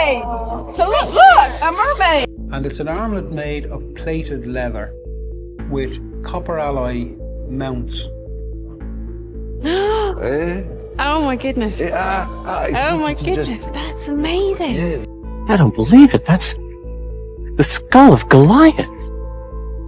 mermaid! So look, a mermaid! And it's an armlet made of plated leather with copper alloy mounts. Oh my goodness. Oh my goodness, that's amazing. I don't believe it. That's the skull of Goliath.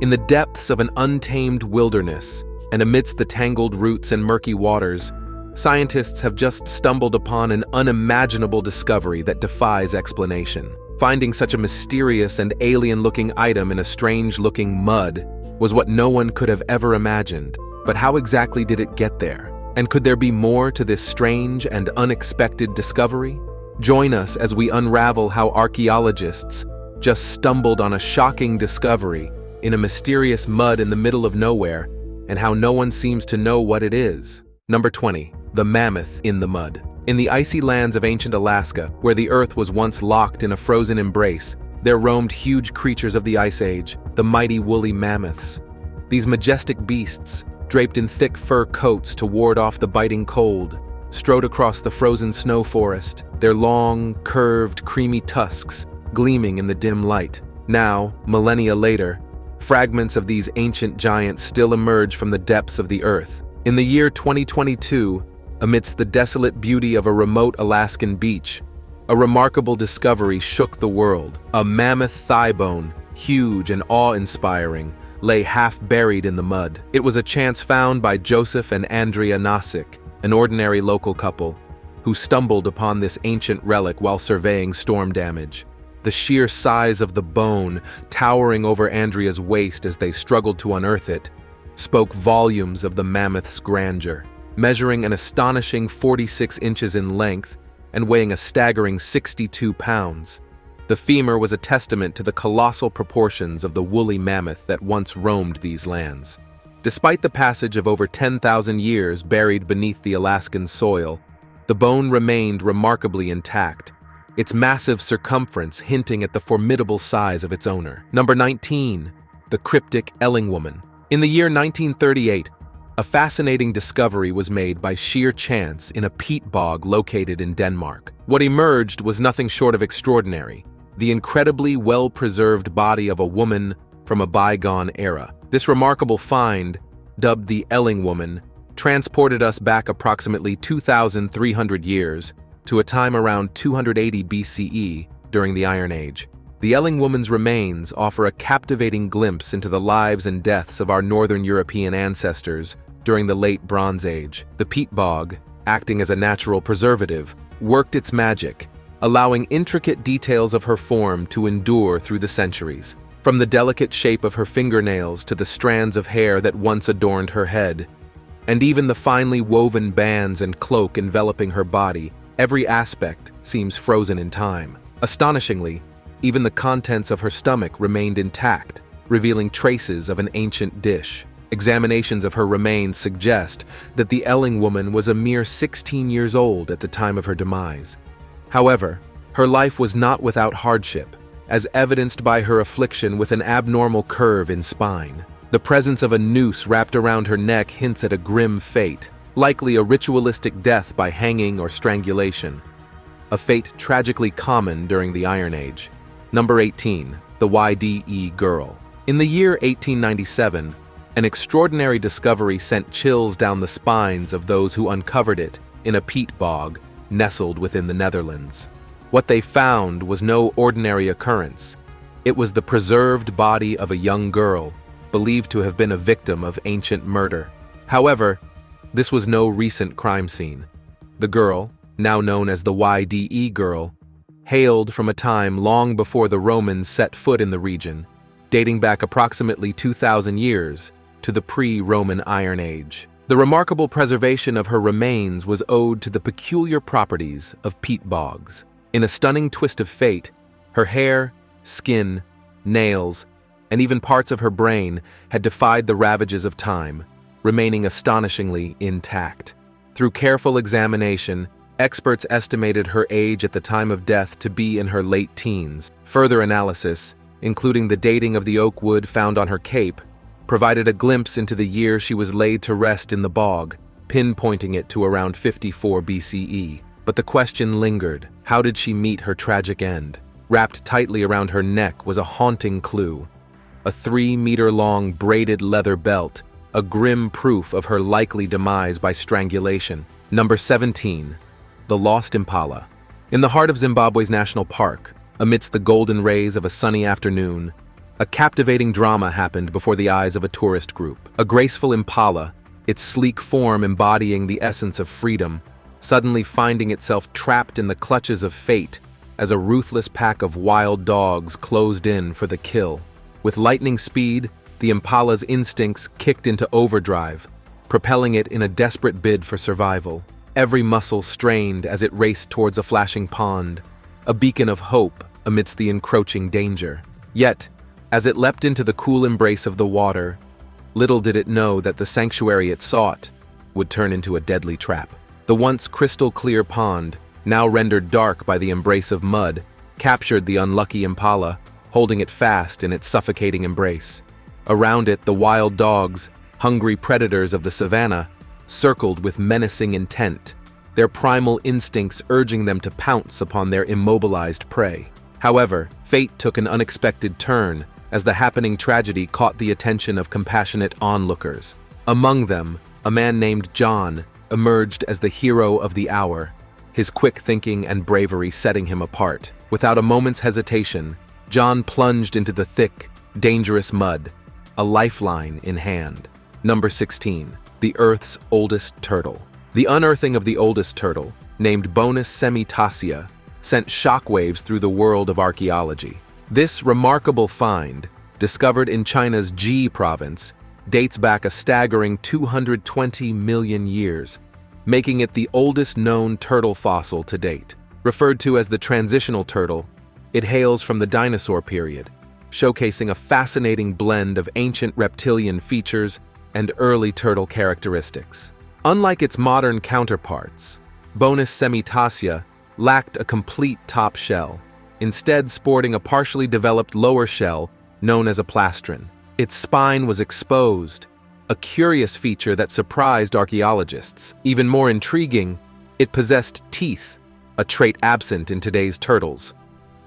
In the depths of an untamed wilderness, and amidst the tangled roots and murky waters, scientists have just stumbled upon an unimaginable discovery that defies explanation. Finding such a mysterious and alien-looking item in a strange-looking mud was what no one could have ever imagined. But how exactly did it get there? And could there be more to this strange and unexpected discovery? Join us as we unravel how archaeologists just stumbled on a shocking discovery in a mysterious mud in the middle of nowhere, and how no one seems to know what it is. Number 20. The Mammoth in the Mud. In the icy lands of ancient Alaska, where the earth was once locked in a frozen embrace, there roamed huge creatures of the Ice Age, the mighty woolly mammoths. These majestic beasts, draped in thick fur coats to ward off the biting cold, strode across the frozen snow forest, their long, curved, creamy tusks gleaming in the dim light. Now, millennia later, fragments of these ancient giants still emerge from the depths of the earth. In the year 2022, amidst the desolate beauty of a remote Alaskan beach, a remarkable discovery shook the world. A mammoth thigh bone, huge and awe-inspiring, lay half-buried in the mud. It was a chance found by Joseph and Andrea Nosik, an ordinary local couple, who stumbled upon this ancient relic while surveying storm damage. The sheer size of the bone, towering over Andrea's waist as they struggled to unearth it, spoke volumes of the mammoth's grandeur. Measuring an astonishing 46 inches in length and weighing a staggering 62 pounds, the femur was a testament to the colossal proportions of the woolly mammoth that once roamed these lands. Despite the passage of over 10,000 years buried beneath the Alaskan soil, the bone remained remarkably intact, its massive circumference hinting at the formidable size of its owner. Number 19. The cryptic Elling Woman. In the year 1938, a fascinating discovery was made by sheer chance in a peat bog located in Denmark. What emerged was nothing short of extraordinary: the incredibly well-preserved body of a woman from a bygone era. This remarkable find, dubbed the Elling Woman, transported us back approximately 2,300 years to a time around 280 BCE during the Iron Age. The Elling Woman's remains offer a captivating glimpse into the lives and deaths of our Northern European ancestors during the late Bronze Age. The peat bog, acting as a natural preservative, worked its magic, allowing intricate details of her form to endure through the centuries. From the delicate shape of her fingernails to the strands of hair that once adorned her head, and even the finely woven bands and cloak enveloping her body, every aspect seems frozen in time. Astonishingly, even the contents of her stomach remained intact, revealing traces of an ancient dish. Examinations of her remains suggest that the Elling Woman was a mere 16 years old at the time of her demise. However, her life was not without hardship, as evidenced by her affliction with an abnormal curve in spine. The presence of a noose wrapped around her neck hints at a grim fate, likely a ritualistic death by hanging or strangulation, a fate tragically common during the Iron Age. Number 18. The YDE Girl. In the year 1897, an extraordinary discovery sent chills down the spines of those who uncovered it in a peat bog nestled within the Netherlands. What they found was no ordinary occurrence. It was the preserved body of a young girl, believed to have been a victim of ancient murder. However, this was no recent crime scene. The girl, now known as the YDE Girl, hailed from a time long before the Romans set foot in the region, dating back approximately 2,000 years to the pre-Roman Iron Age. The remarkable preservation of her remains was owed to the peculiar properties of peat bogs. In a stunning twist of fate, her hair, skin, nails, and even parts of her brain had defied the ravages of time, remaining astonishingly intact. Through careful examination, experts estimated her age at the time of death to be in her late teens. Further analysis, including the dating of the oak wood found on her cape, provided a glimpse into the year she was laid to rest in the bog, pinpointing it to around 54 BCE. But the question lingered. How did she meet her tragic end? Wrapped tightly around her neck was a haunting clue. A 3-meter-long braided leather belt, a grim proof of her likely demise by strangulation. Number 17. The Lost Impala. In the heart of Zimbabwe's national park, amidst the golden rays of a sunny afternoon, a captivating drama happened before the eyes of a tourist group. A graceful impala, its sleek form embodying the essence of freedom, suddenly finding itself trapped in the clutches of fate as a ruthless pack of wild dogs closed in for the kill. With lightning speed, the impala's instincts kicked into overdrive, propelling it in a desperate bid for survival. Every muscle strained as it raced towards a flashing pond, a beacon of hope amidst the encroaching danger. Yet, as it leapt into the cool embrace of the water, little did it know that the sanctuary it sought would turn into a deadly trap. The once crystal-clear pond, now rendered dark by the embrace of mud, captured the unlucky impala, holding it fast in its suffocating embrace. Around it, the wild dogs, hungry predators of the savannah, circled with menacing intent, their primal instincts urging them to pounce upon their immobilized prey. However, fate took an unexpected turn as the happening tragedy caught the attention of compassionate onlookers. Among them, a man named John emerged as the hero of the hour, his quick thinking and bravery setting him apart. Without a moment's hesitation, John plunged into the thick, dangerous mud, a lifeline in hand. Number 16. The Earth's oldest turtle. The unearthing of the oldest turtle, named Bonus semitasia, sent shockwaves through the world of archaeology. This remarkable find, discovered in China's Ji province, dates back a staggering 220 million years, making it the oldest known turtle fossil to date. Referred to as the transitional turtle, it hails from the dinosaur period, showcasing a fascinating blend of ancient reptilian features and early turtle characteristics. Unlike its modern counterparts, Bonus semitasia lacked a complete top shell, instead sporting a partially developed lower shell known as a plastron. Its spine was exposed, a curious feature that surprised archaeologists. Even more intriguing, it possessed teeth, a trait absent in today's turtles,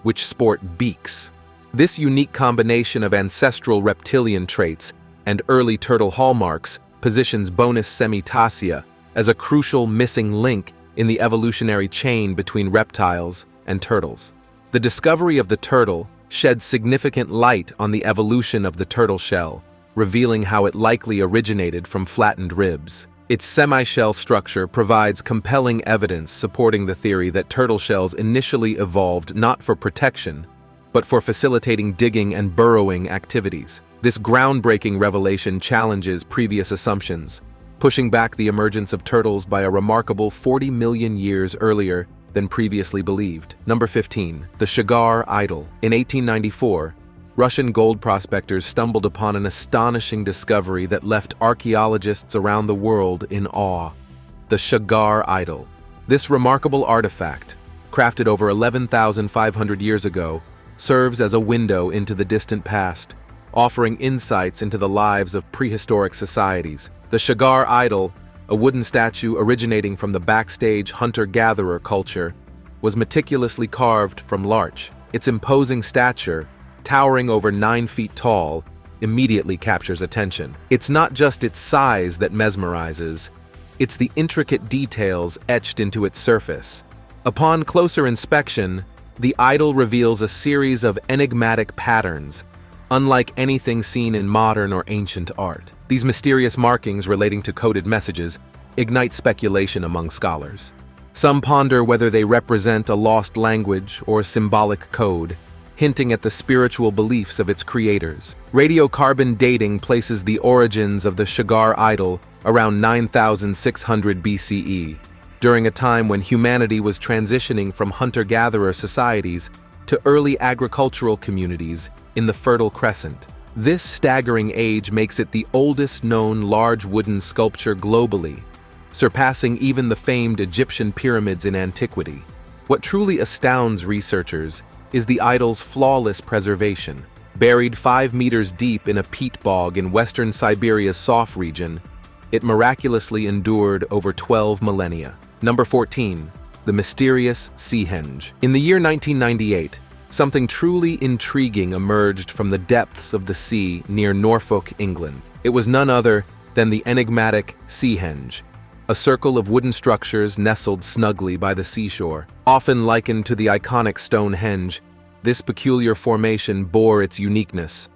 which sport beaks. This unique combination of ancestral reptilian traits and early turtle hallmarks positions Bonus semitasia as a crucial missing link in the evolutionary chain between reptiles and turtles. The discovery of the turtle sheds significant light on the evolution of the turtle shell, revealing how it likely originated from flattened ribs. Its semi-shell structure provides compelling evidence supporting the theory that turtle shells initially evolved not for protection, but for facilitating digging and burrowing activities. This groundbreaking revelation challenges previous assumptions, pushing back the emergence of turtles by a remarkable 40 million years earlier than previously believed. Number 15. The Shagar Idol. In 1894, Russian gold prospectors stumbled upon an astonishing discovery that left archaeologists around the world in awe. The Shagar Idol. This remarkable artifact, crafted over 11,500 years ago, serves as a window into the distant past, offering insights into the lives of prehistoric societies. The Shagar Idol, a wooden statue originating from the backstage hunter-gatherer culture, was meticulously carved from larch. Its imposing stature, towering over 9 feet tall, immediately captures attention. It's not just its size that mesmerizes, it's the intricate details etched into its surface. Upon closer inspection, the idol reveals a series of enigmatic patterns, unlike anything seen in modern or ancient art. These mysterious markings relating to coded messages ignite speculation among scholars. Some ponder whether they represent a lost language or symbolic code, hinting at the spiritual beliefs of its creators. Radiocarbon dating places the origins of the Shagar Idol around 9,600 BCE, during a time when humanity was transitioning from hunter-gatherer societies to early agricultural communities in the Fertile Crescent. This staggering age makes it the oldest known large wooden sculpture globally, surpassing even the famed Egyptian pyramids in antiquity. What truly astounds researchers is the idol's flawless preservation. Buried 5 meters deep in a peat bog in western Siberia's Sof region, it miraculously endured over 12 millennia. Number 14. The the Mysterious Sea Henge. In the year 1998, something truly intriguing emerged from the depths of the sea near Norfolk, England. It was none other than the enigmatic Sea Henge, a circle of wooden structures nestled snugly by the seashore. Often likened to the iconic Stonehenge, this peculiar formation bore its uniqueness.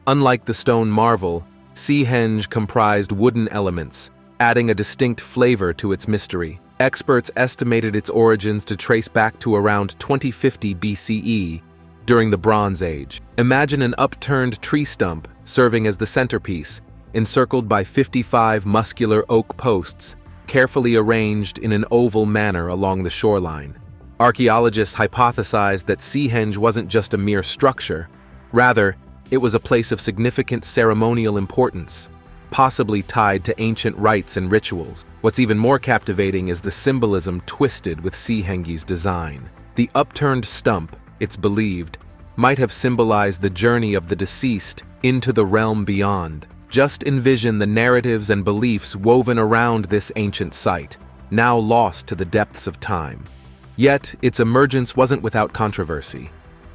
Unlike the stone marvel, Sea Henge comprised wooden elements, adding a distinct flavor to its mystery. Experts estimated its origins to trace back to around 2050 BCE, during the Bronze Age. Imagine an upturned tree stump serving as the centerpiece, encircled by 55 muscular oak posts, carefully arranged in an oval manner along the shoreline. Archaeologists hypothesized that Sea Henge wasn't just a mere structure. Rather, it was a place of significant ceremonial importance, possibly tied to ancient rites and rituals. What's even more captivating is the symbolism twisted with Sea Henge's design. The upturned stump, it's believed, might have symbolized the journey of the deceased into the realm beyond. Just envision the narratives and beliefs woven around this ancient site, now lost to the depths of time. Yet, its emergence wasn't without controversy.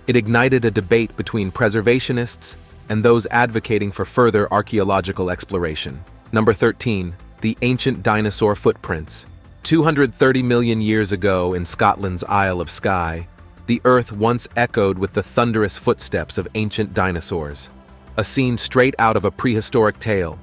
It ignited a debate between preservationists and those advocating for further archaeological exploration. Number 13. The ancient dinosaur footprints. 230 million years ago in Scotland's Isle of Skye, the Earth once echoed with the thunderous footsteps of ancient dinosaurs. A scene straight out of a prehistoric tale.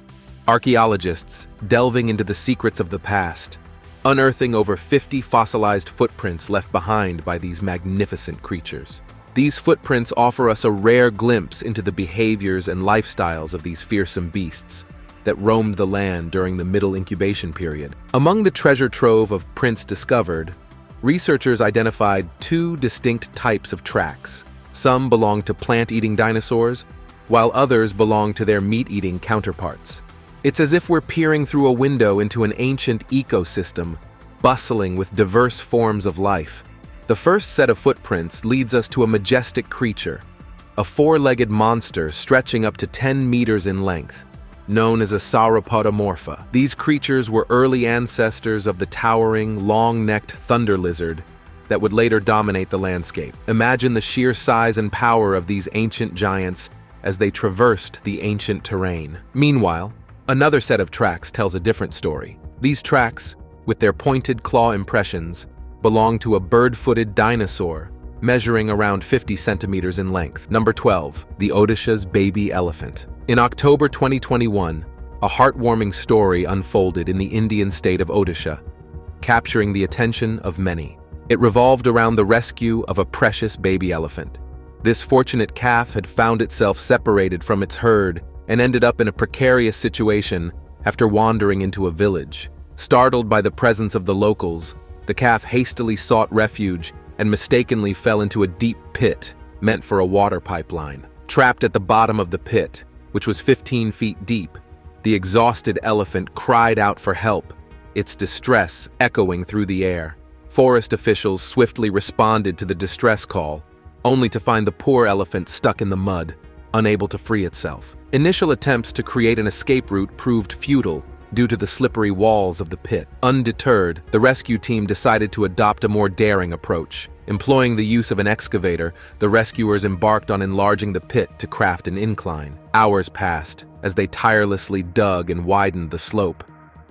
Archaeologists, delving into the secrets of the past, unearthing over 50 fossilized footprints left behind by these magnificent creatures. These footprints offer us a rare glimpse into the behaviors and lifestyles of these fearsome beasts that roamed the land during the Middle Incubation period. Among the treasure trove of prints discovered, researchers identified two distinct types of tracks. Some belong to plant-eating dinosaurs, while others belong to their meat-eating counterparts. It's as if we're peering through a window into an ancient ecosystem, bustling with diverse forms of life. The first set of footprints leads us to a majestic creature, a four-legged monster stretching up to 10 meters in length, known as a sauropodomorpha. These creatures were early ancestors of the towering, long-necked thunder lizard that would later dominate the landscape. Imagine the sheer size and power of these ancient giants as they traversed the ancient terrain. Meanwhile, another set of tracks tells a different story. These tracks, with their pointed claw impressions, belong to a bird-footed dinosaur measuring around 50 centimeters in length. Number 12. The Odisha's baby elephant. In October 2021, a heartwarming story unfolded in the Indian state of Odisha, capturing the attention of many. It revolved around the rescue of a precious baby elephant. This fortunate calf had found itself separated from its herd and ended up in a precarious situation after wandering into a village. Startled by the presence of the locals, the calf hastily sought refuge and mistakenly fell into a deep pit meant for a water pipeline. Trapped at the bottom of the pit, which was 15 feet deep, the exhausted elephant cried out for help, its distress echoing through the air. Forest officials swiftly responded to the distress call, only to find the poor elephant stuck in the mud, unable to free itself. Initial attempts to create an escape route proved futile due to the slippery walls of the pit. Undeterred, the rescue team decided to adopt a more daring approach. Employing the use of an excavator, the rescuers embarked on enlarging the pit to craft an incline. Hours passed as they tirelessly dug and widened the slope,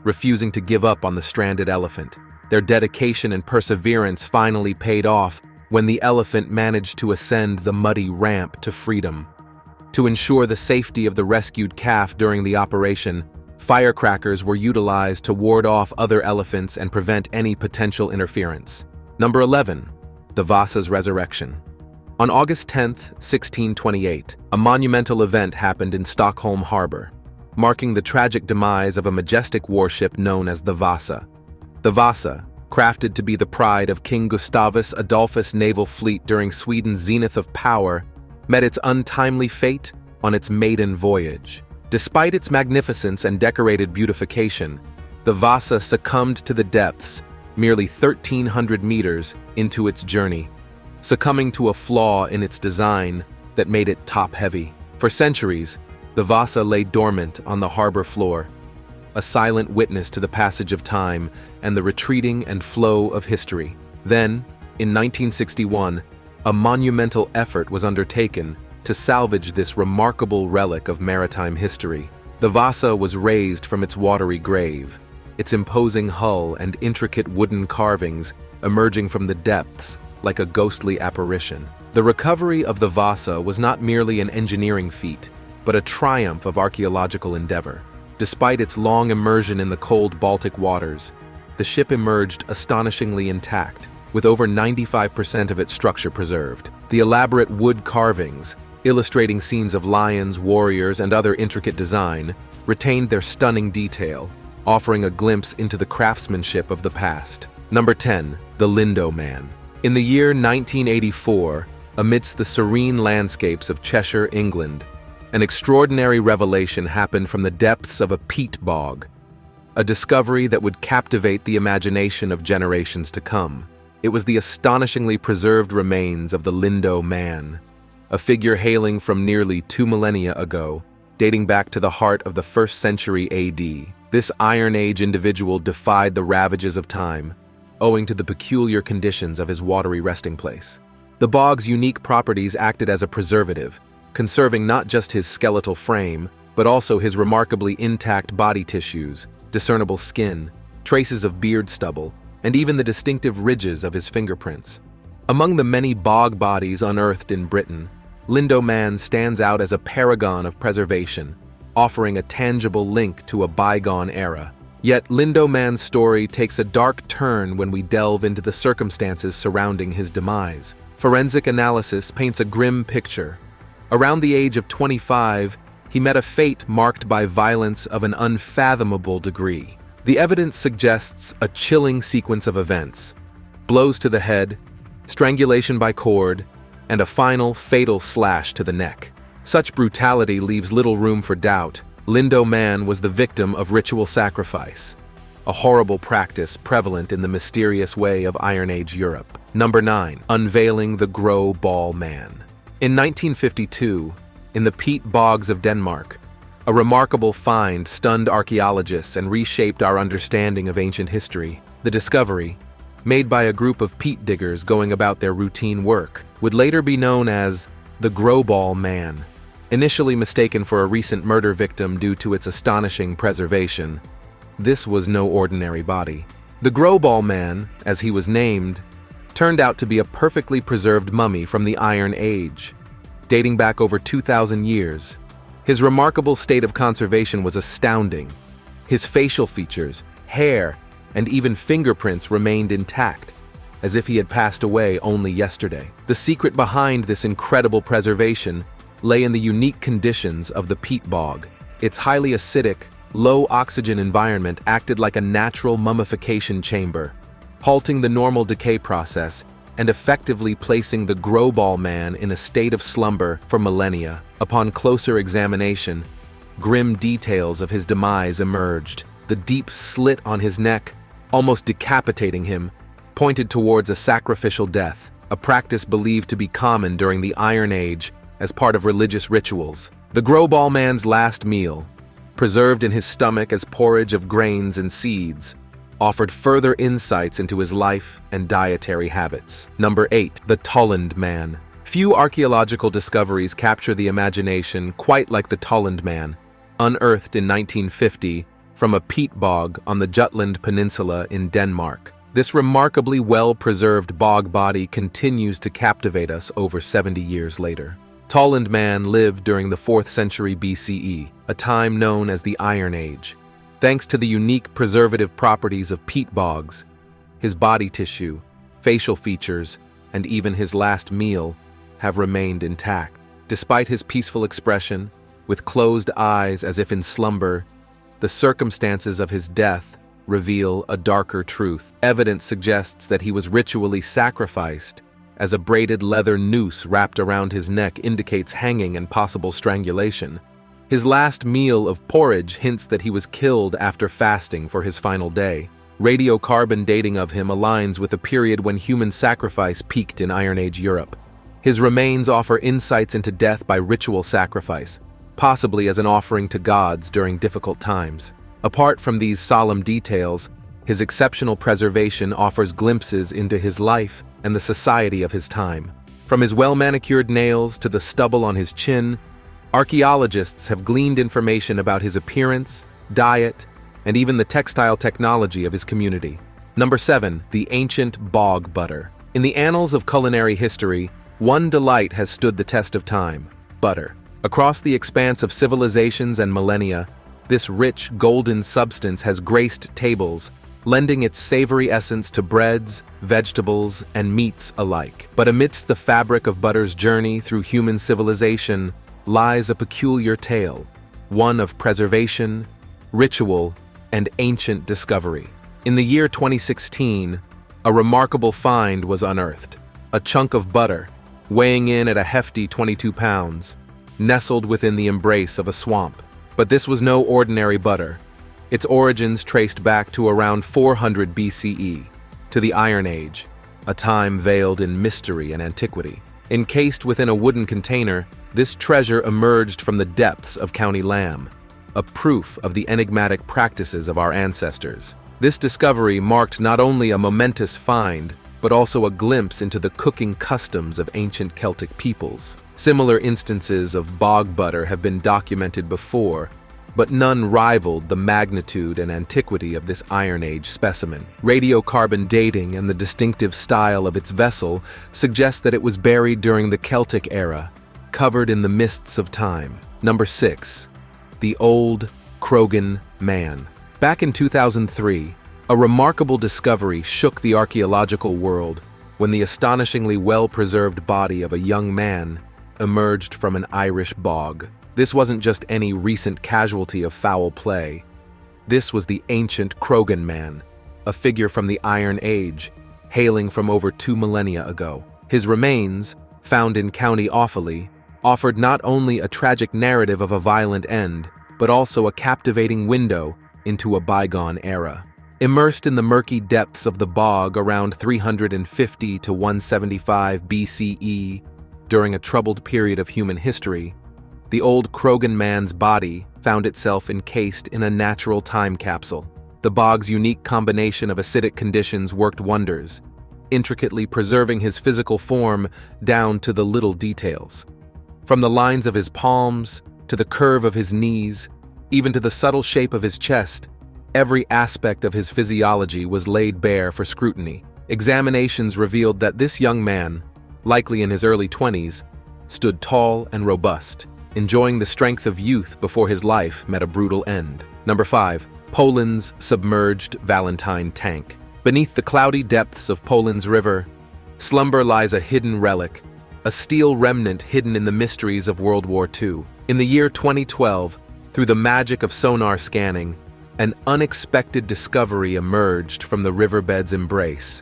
refusing to give up on the stranded elephant. Their dedication and perseverance finally paid off when the elephant managed to ascend the muddy ramp to freedom. To ensure the safety of the rescued calf during the operation, firecrackers were utilized to ward off other elephants and prevent any potential interference. Number 11. The Vasa Resurrection. On August 10, 1628, a monumental event happened in Stockholm Harbor, marking the tragic demise of a majestic warship known as the Vasa. The Vasa, crafted to be the pride of King Gustavus Adolphus' naval fleet during Sweden's zenith of power, met its untimely fate on its maiden voyage. Despite its magnificence and decorated beautification, the Vasa succumbed to the depths merely 1,300 meters into its journey, succumbing to a flaw in its design that made it top-heavy. For centuries, the Vasa lay dormant on the harbor floor, a silent witness to the passage of time and the retreating and flow of history. Then, in 1961, a monumental effort was undertaken to salvage this remarkable relic of maritime history. The Vasa was raised from its watery grave, its imposing hull and intricate wooden carvings emerging from the depths like a ghostly apparition. The recovery of the Vasa was not merely an engineering feat, but a triumph of archaeological endeavor. Despite its long immersion in the cold Baltic waters, the ship emerged astonishingly intact, with over 95% of its structure preserved. The elaborate wood carvings, illustrating scenes of lions, warriors, and other intricate design, retained their stunning detail, offering a glimpse into the craftsmanship of the past. Number 10. The Lindo Man. In the year 1984, amidst the serene landscapes of Cheshire, England, an extraordinary revelation happened from the depths of a peat bog, a discovery that would captivate the imagination of generations to come. It was the astonishingly preserved remains of the Lindo Man, a figure hailing from nearly 2 millennia ago, dating back to the heart of the 1st century AD. This Iron Age individual defied the ravages of time, owing to the peculiar conditions of his watery resting place. The bog's unique properties acted as a preservative, conserving not just his skeletal frame, but also his remarkably intact body tissues, discernible skin, traces of beard stubble, and even the distinctive ridges of his fingerprints. Among the many bog bodies unearthed in Britain, Lindo Man stands out as a paragon of preservation, offering a tangible link to a bygone era. Yet Lindo Man's story takes a dark turn when we delve into the circumstances surrounding his demise. Forensic analysis paints a grim picture. Around the age of 25, he met a fate marked by violence of an unfathomable degree. The evidence suggests a chilling sequence of events: blows to the head, strangulation by cord, and a final, fatal slash to the neck. Such brutality leaves little room for doubt. Lindo Man was the victim of ritual sacrifice, a horrible practice prevalent in the mysterious way of Iron Age Europe. Number 9. Unveiling the Grå Ball Man. In 1952, in the peat bogs of Denmark, a remarkable find stunned archaeologists and reshaped our understanding of ancient history. The discovery, made by a group of peat diggers going about their routine work, would later be known as the Grå Ball Man. Initially mistaken for a recent murder victim due to its astonishing preservation, this was no ordinary body. The Grå Ball Man, as he was named, turned out to be a perfectly preserved mummy from the Iron Age, dating back over 2,000 years. His remarkable state of conservation was astounding. His facial features, hair, and even fingerprints remained intact, as if he had passed away only yesterday. The secret behind this incredible preservation lay in the unique conditions of the peat bog. Its highly acidic, low-oxygen environment acted like a natural mummification chamber, halting the normal decay process and effectively placing the Grå Ball Man in a state of slumber for millennia. Upon closer examination, grim details of his demise emerged. The deep slit on his neck, almost decapitating him, pointed towards a sacrificial death, a practice believed to be common during the Iron Age as part of religious rituals. The Grå Ball Man's last meal, preserved in his stomach as porridge of grains and seeds, offered further insights into his life and dietary habits. Number 8. The Tallen Man. Few archaeological discoveries capture the imagination quite like the Tallen Man, unearthed in 1950 from a peat bog on the Jutland Peninsula in Denmark. This remarkably well-preserved bog body continues to captivate us over 70 years later. Tallen Man lived during the 4th century BCE, a time known as the Iron Age. Thanks to the unique preservative properties of peat bogs, his body tissue, facial features, and even his last meal have remained intact. Despite his peaceful expression, with closed eyes as if in slumber, the circumstances of his death reveal a darker truth. Evidence suggests that he was ritually sacrificed, as a braided leather noose wrapped around his neck indicates hanging and possible strangulation. His last meal of porridge hints that he was killed after fasting for his final day. Radiocarbon dating of him aligns with a period when human sacrifice peaked in Iron Age Europe. His remains offer insights into death by ritual sacrifice, possibly as an offering to gods during difficult times. Apart from these solemn details, his exceptional preservation offers glimpses into his life and the society of his time. From his well-manicured nails to the stubble on his chin, archaeologists have gleaned information about his appearance, diet, and even the textile technology of his community. Number 7. The Ancient Bog Butter. In the annals of culinary history, one delight has stood the test of time: butter. Across the expanse of civilizations and millennia, this rich, golden substance has graced tables, lending its savory essence to breads, vegetables, and meats alike. But amidst the fabric of butter's journey through human civilization lies a peculiar tale, one of preservation, ritual, and ancient discovery. In the year 2016, a remarkable find was unearthed: a chunk of butter, weighing in at a hefty 22 pounds, nestled within the embrace of a swamp. But this was no ordinary butter. Its origins traced back to around 400 BCE, to the Iron Age, a time veiled in mystery and antiquity. Encased within a wooden container, this treasure emerged from the depths of County Lamb, a proof of the enigmatic practices of our ancestors. This discovery marked not only a momentous find, but also a glimpse into the cooking customs of ancient Celtic peoples. Similar instances of bog butter have been documented before, but none rivaled the magnitude and antiquity of this Iron Age specimen. Radiocarbon dating and the distinctive style of its vessel suggest that it was buried during the Celtic era, covered in the mists of time. Number 6. The Old Krogan Man. Back in 2003, a remarkable discovery shook the archaeological world when the astonishingly well-preserved body of a young man emerged from an Irish bog. This wasn't just any recent casualty of foul play. This was the Ancient Krogan Man, a figure from the Iron Age, hailing from over 2 millennia ago. His remains, found in County Offaly, offered not only a tragic narrative of a violent end, but also a captivating window into a bygone era. Immersed in the murky depths of the bog around 350 to 175 BCE, during a troubled period of human history, the Old Krogan Man's body found itself encased in a natural time capsule. The bog's unique combination of acidic conditions worked wonders, intricately preserving his physical form down to the little details. From the lines of his palms, to the curve of his knees, even to the subtle shape of his chest, every aspect of his physiology was laid bare for scrutiny. Examinations revealed that this young man, likely in his early 20s, stood tall and robust, enjoying the strength of youth before his life met a brutal end. Number 5. Poland's submerged Valentine Tank. Beneath the cloudy depths of Poland's river, slumber lies a hidden relic, a steel remnant hidden in the mysteries of World War II. In the year 2012, through the magic of sonar scanning, an unexpected discovery emerged from the riverbed's embrace: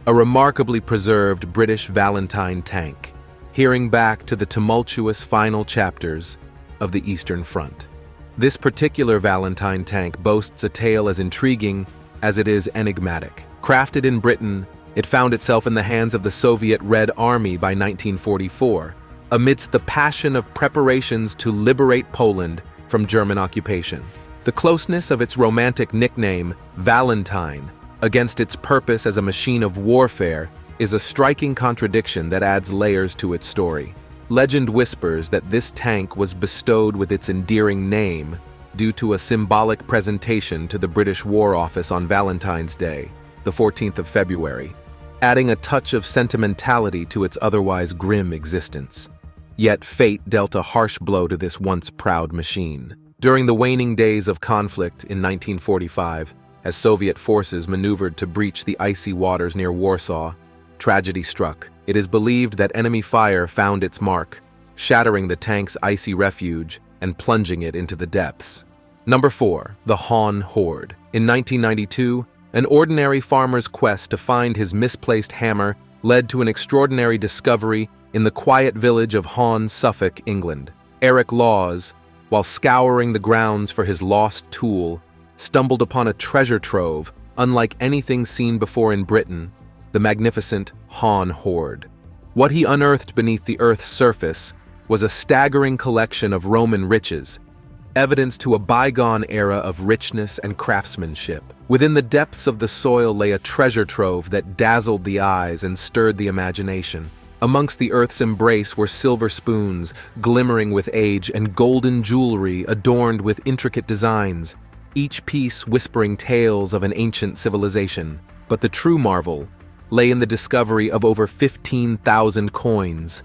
a remarkably preserved British Valentine tank, hearing back to the tumultuous final chapters of the Eastern Front. This particular Valentine tank boasts a tale as intriguing as it is enigmatic. Crafted in Britain, it found itself in the hands of the Soviet Red Army by 1944, amidst the passion of preparations to liberate Poland from German occupation. The closeness of its romantic nickname, Valentine, against its purpose as a machine of warfare is a striking contradiction that adds layers to its story. Legend whispers that this tank was bestowed with its endearing name due to a symbolic presentation to the British War Office on Valentine's Day, the 14th of February, adding a touch of sentimentality to its otherwise grim existence. Yet fate dealt a harsh blow to this once proud machine. During the waning days of conflict in 1945, as Soviet forces maneuvered to breach the icy waters near Warsaw, tragedy struck. It is believed that enemy fire found its mark, shattering the tank's icy refuge and plunging it into the depths. Number 4. The Han Horde. In 1992, an ordinary farmer's quest to find his misplaced hammer led to an extraordinary discovery in the quiet village of Han, Suffolk, England. Eric Laws, while scouring the grounds for his lost tool, stumbled upon a treasure trove unlike anything seen before in Britain, the magnificent Han Horde. What he unearthed beneath the Earth's surface was a staggering collection of Roman riches, evidence to a bygone era of richness and craftsmanship. Within the depths of the soil lay a treasure trove that dazzled the eyes and stirred the imagination. Amongst the earth's embrace were silver spoons, glimmering with age, and golden jewelry adorned with intricate designs, each piece whispering tales of an ancient civilization. But the true marvel lay in the discovery of over 15,000 coins,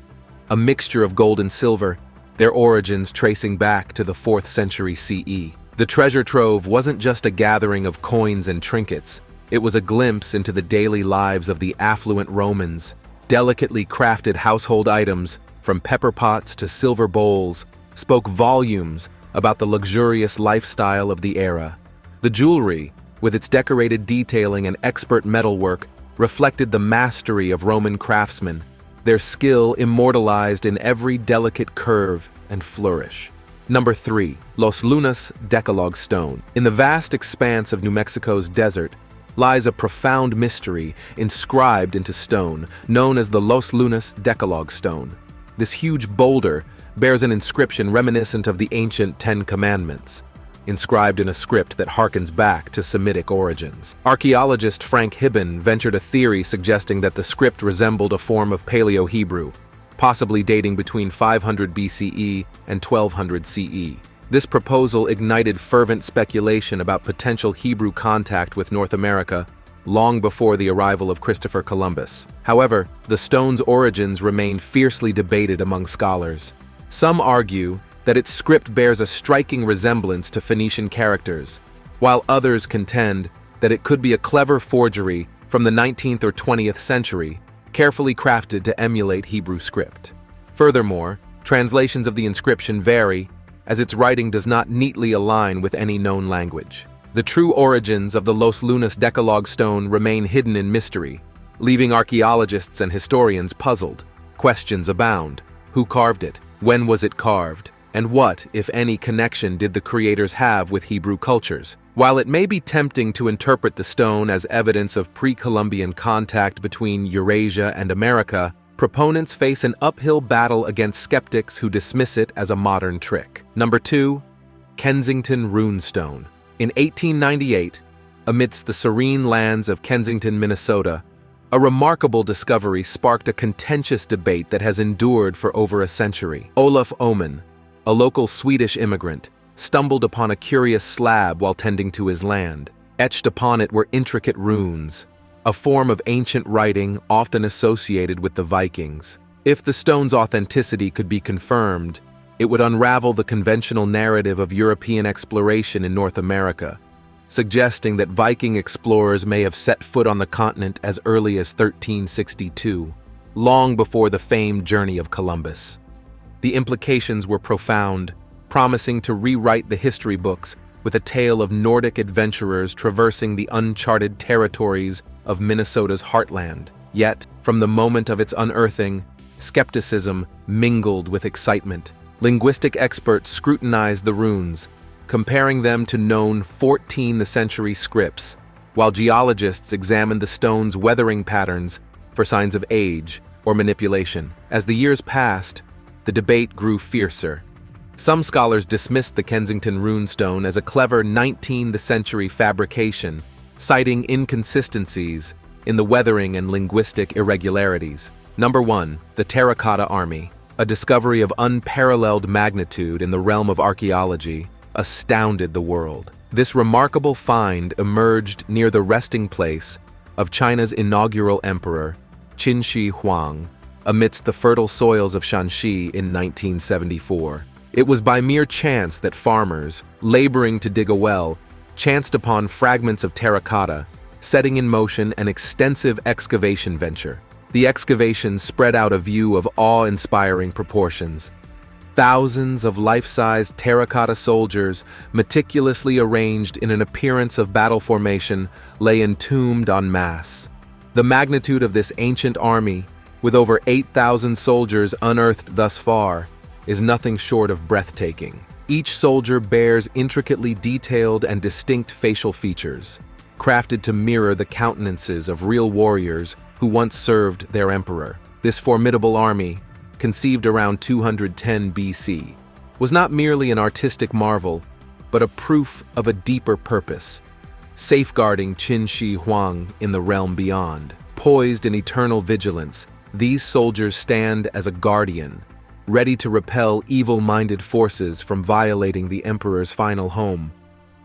a mixture of gold and silver, their origins tracing back to the 4th century CE. The treasure trove wasn't just a gathering of coins and trinkets, it was a glimpse into the daily lives of the affluent Romans. Delicately crafted household items, from pepper pots to silver bowls, spoke volumes about the luxurious lifestyle of the era. The jewelry, with its decorated detailing and expert metalwork, reflected the mastery of Roman craftsmen, their skill immortalized in every delicate curve and flourish. Number 3. Los Lunas Decalogue Stone. In the vast expanse of New Mexico's desert lies a profound mystery inscribed into stone, known as the Los Lunas Decalogue Stone. This huge boulder bears an inscription reminiscent of the ancient 10 Commandments, inscribed in a script that harkens back to Semitic origins. Archaeologist Frank Hibben ventured a theory suggesting that the script resembled a form of Paleo-Hebrew, possibly dating between 500 BCE and 1200 CE. This proposal ignited fervent speculation about potential Hebrew contact with North America long before the arrival of Christopher Columbus. However, the stone's origins remain fiercely debated among scholars. Some argue that its script bears a striking resemblance to Phoenician characters, while others contend that it could be a clever forgery from the 19th or 20th century, carefully crafted to emulate Hebrew script. Furthermore, translations of the inscription vary, as its writing does not neatly align with any known language. The true origins of the Los Lunas Decalogue Stone remain hidden in mystery, leaving archaeologists and historians puzzled. Questions abound. Who carved it? When was it carved? And what, if any, connection did the creators have with Hebrew cultures? While it may be tempting to interpret the stone as evidence of pre-Columbian contact between Eurasia and America, proponents face an uphill battle against skeptics who dismiss it as a modern trick. Number 2. Kensington Runestone. In 1898, amidst the serene lands of Kensington, Minnesota, a remarkable discovery sparked a contentious debate that has endured for over a century. Olof Åman, a local Swedish immigrant, stumbled upon a curious slab while tending to his land. Etched upon it were intricate runes, a form of ancient writing often associated with the Vikings. If the stone's authenticity could be confirmed, it would unravel the conventional narrative of European exploration in North America, suggesting that Viking explorers may have set foot on the continent as early as 1362, long before the famed journey of Columbus. The implications were profound, promising to rewrite the history books with a tale of Nordic adventurers traversing the uncharted territories of Minnesota's heartland. Yet, from the moment of its unearthing, skepticism mingled with excitement. Linguistic experts scrutinized the runes, comparing them to known 14th century scripts, while geologists examined the stone's weathering patterns for signs of age or manipulation. As the years passed, the debate grew fiercer. Some scholars dismissed the Kensington Runestone as a clever 19th century fabrication, citing inconsistencies in the weathering and linguistic irregularities. Number 1. The Terracotta Army. A discovery of unparalleled magnitude in the realm of archaeology astounded the world. This remarkable find emerged near the resting place of China's inaugural emperor, Qin Shi Huang, amidst the fertile soils of Shanxi in 1974. It was by mere chance that farmers, laboring to dig a well, chanced upon fragments of terracotta, setting in motion an extensive excavation venture. The excavation spread out a view of awe-inspiring proportions. Thousands of life-size terracotta soldiers, meticulously arranged in an appearance of battle formation, lay entombed en masse. The magnitude of this ancient army, with over 8,000 soldiers unearthed thus far, is nothing short of breathtaking. Each soldier bears intricately detailed and distinct facial features, crafted to mirror the countenances of real warriors who once served their emperor. This formidable army, conceived around 210 BC, was not merely an artistic marvel, but a proof of a deeper purpose, safeguarding Qin Shi Huang in the realm beyond. Poised in eternal vigilance, these soldiers stand as a guardian, ready to repel evil-minded forces from violating the Emperor's final home.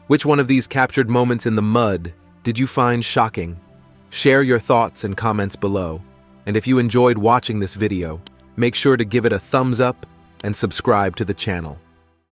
Which one of these captured moments in the mud did you find shocking? Share your thoughts and comments below. And if you enjoyed watching this video, make sure to give it a thumbs up and subscribe to the channel.